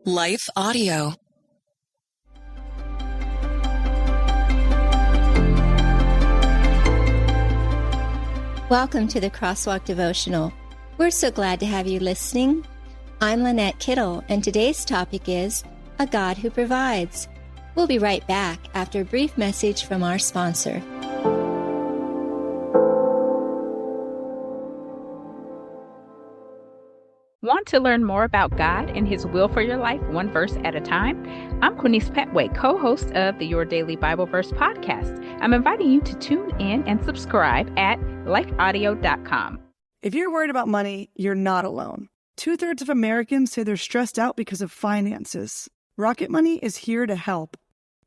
Life Audio. Welcome to the Crosswalk Devotional. We're so glad to have you listening. I'm Lynette Kittle, and today's topic is A God Who Provides. We'll be right back after a brief message from our sponsor. Want to learn more about God and His will for your life, one verse at a time? I'm Quinice Petway, co-host of the Your Daily Bible Verse podcast. I'm inviting you to tune in and subscribe at lifeaudio.com. If you're worried about money, you're not alone. 2/3 of Americans say they're stressed out because of finances. Rocket Money is here to help.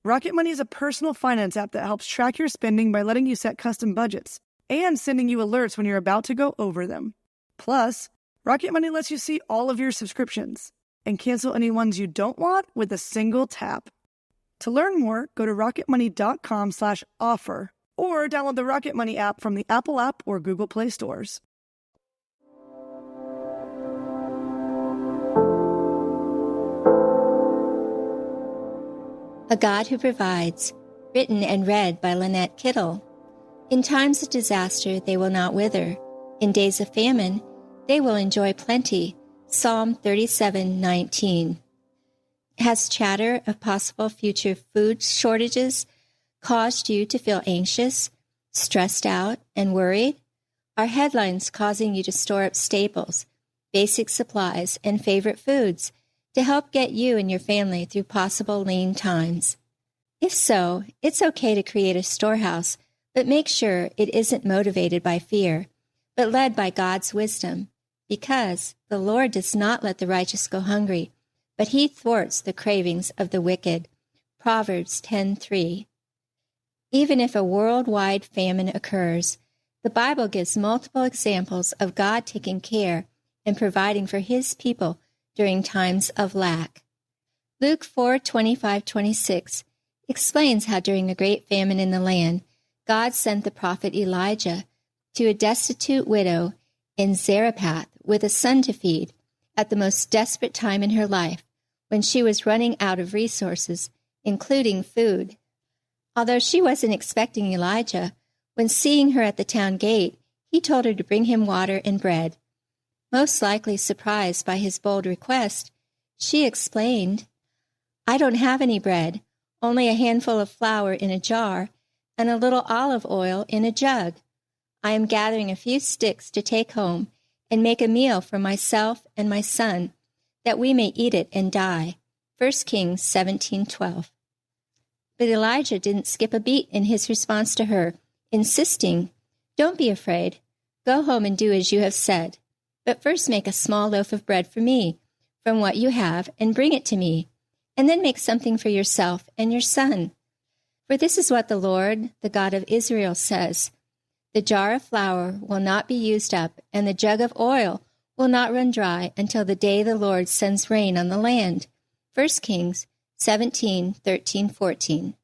Rocket Money is a personal finance app that helps track your spending by letting you set custom budgets and sending you alerts when you're about to go over them. Plus, Rocket Money lets you see all of your subscriptions and cancel any ones you don't want with a single tap. To learn more, go to rocketmoney.com/offer or download the Rocket Money app from the Apple App or Google Play stores. A God Who Provides, written and read by Lynette Kittle. In times of disaster, they will not wither. In days of famine, they will enjoy plenty. Psalm 37:19. Has chatter of possible future food shortages caused you to feel anxious, stressed out, and worried? Are headlines causing you to store up staples, basic supplies, and favorite foods to help get you and your family through possible lean times? If so, it's okay to create a storehouse, but make sure it isn't motivated by fear, but led by God's wisdom. Because the Lord does not let the righteous go hungry, but He thwarts the cravings of the wicked. Proverbs 10:3. Even if a worldwide famine occurs, the Bible gives multiple examples of God taking care and providing for His people during times of lack. Luke 4:25-26 explains how during a great famine in the land, God sent the prophet Elijah to a destitute widow in Zarephath with a son to feed at the most desperate time in her life, when she was running out of resources, including food. Although she wasn't expecting Elijah, when seeing her at the town gate, he told her to bring him water and bread. Most likely surprised by his bold request, she explained, "I don't have any bread, only a handful of flour in a jar and a little olive oil in a jug. I am gathering a few sticks to take home and make a meal for myself and my son, that we may eat it and die." 1 Kings 17:12. But Elijah didn't skip a beat in his response to her, insisting, "Don't be afraid. Go home and do as you have said. But first make a small loaf of bread for me, from what you have, and bring it to me. And then make something for yourself and your son. For this is what the Lord, the God of Israel, says. The jar of flour will not be used up, and the jug of oil will not run dry until the day the Lord sends rain on the land." 1 Kings 17:13-14.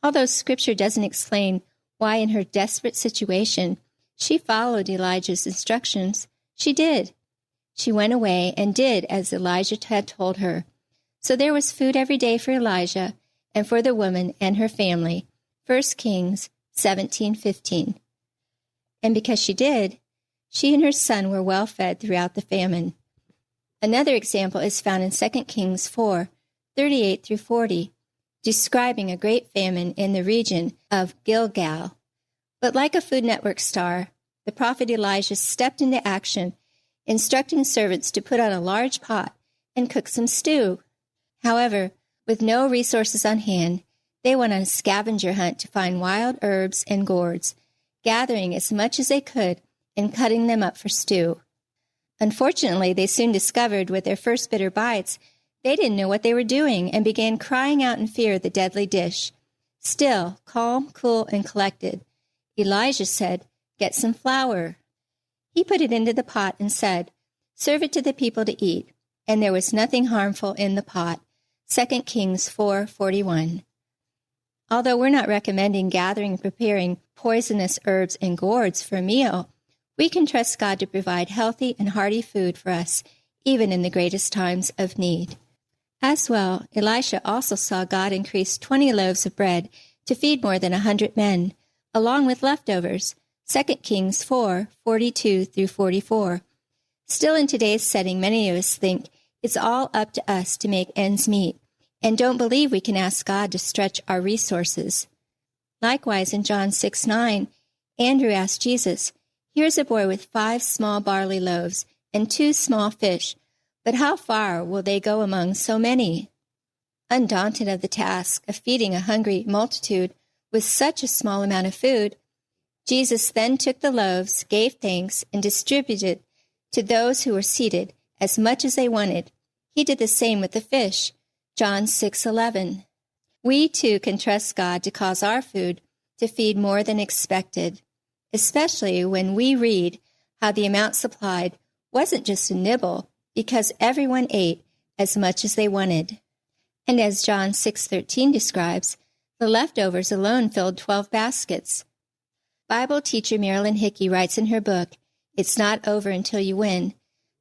Although Scripture doesn't explain why in her desperate situation she followed Elijah's instructions, she did. She went away and did as Elijah had told her. So there was food every day for Elijah and for the woman and her family. 1 Kings 17:15. And because she did, she and her son were well fed throughout the famine. Another example is found in 2 Kings 4:38-40, describing a great famine in the region of Gilgal. But like a Food Network star, the prophet Elijah stepped into action, instructing servants to put on a large pot and cook some stew. However, with no resources on hand, they went on a scavenger hunt to find wild herbs and gourds, gathering as much as they could and cutting them up for stew. Unfortunately, they soon discovered with their first bitter bites they didn't know what they were doing and began crying out in fear of the deadly dish. Still, calm, cool, and collected, Elijah said, "Get some flour." He put it into the pot and said, "Serve it to the people to eat." And there was nothing harmful in the pot. 2 Kings 4:41. Although we're not recommending gathering and preparing poisonous herbs and gourds for a meal, we can trust God to provide healthy and hearty food for us, even in the greatest times of need. As well, Elisha also saw God increase 20 loaves of bread to feed more than 100 men, along with leftovers. 2 Kings 4:42-44. Still in today's setting, many of us think it's all up to us to make ends meet, and don't believe we can ask God to stretch our resources. Likewise, in John 6:9, Andrew asked Jesus, "Here's a boy with 5 small barley loaves and 2 small fish, but how far will they go among so many?" Undaunted of the task of feeding a hungry multitude with such a small amount of food, Jesus then took the loaves, gave thanks, and distributed to those who were seated as much as they wanted. He did the same with the fish. John 6:11. We too can trust God to cause our food to feed more than expected, especially when we read how the amount supplied wasn't just a nibble, because everyone ate as much as they wanted. And as John 6:13 describes, the leftovers alone filled 12 baskets. Bible teacher Marilyn Hickey writes in her book, It's Not Over Until You Win,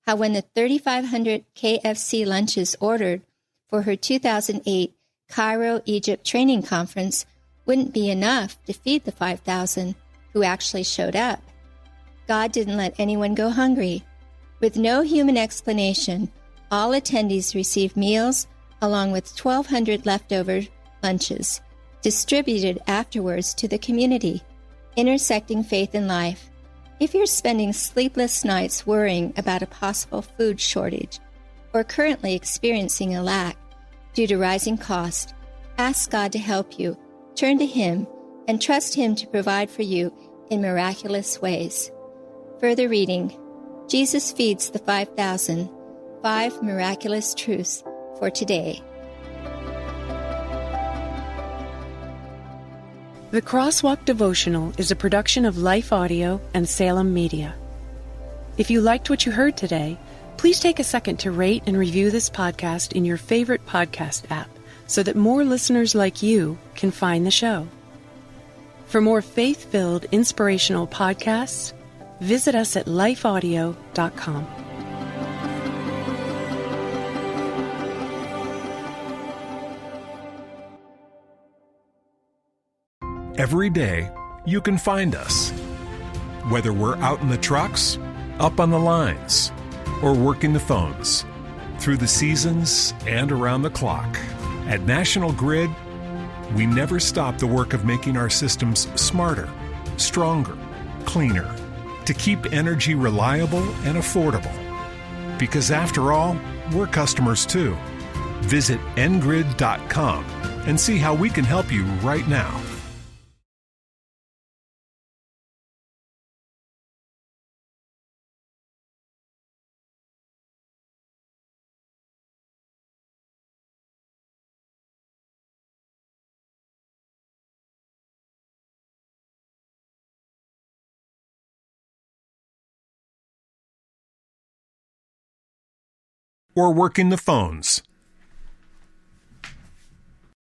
how when the 3,500 KFC lunches ordered for her 2008 Cairo, Egypt training conference wouldn't be enough to feed the 5,000 who actually showed up. God didn't let anyone go hungry. With no human explanation, all attendees received meals along with 1,200 leftover lunches, distributed afterwards to the community. Intersecting faith and life. If you're spending sleepless nights worrying about a possible food shortage or currently experiencing a lack due to rising cost, ask God to help you. Turn to Him and trust Him to provide for you in miraculous ways. Further reading, Jesus feeds the 5,000, 5 miraculous truths for today. The Crosswalk Devotional is a production of Life Audio and Salem Media. If you liked what you heard today, please take a second to rate and review this podcast in your favorite podcast app so that more listeners like you can find the show. For more faith-filled, inspirational podcasts, visit us at lifeaudio.com. Every day, you can find us. Whether we're out in the trucks, up on the lines, or working the phones, through the seasons and around the clock. At National Grid, we never stop the work of making our systems smarter, stronger, cleaner, to keep energy reliable and affordable. Because after all, we're customers too. Visit ngrid.com and see how we can help you right now. Or working the phones.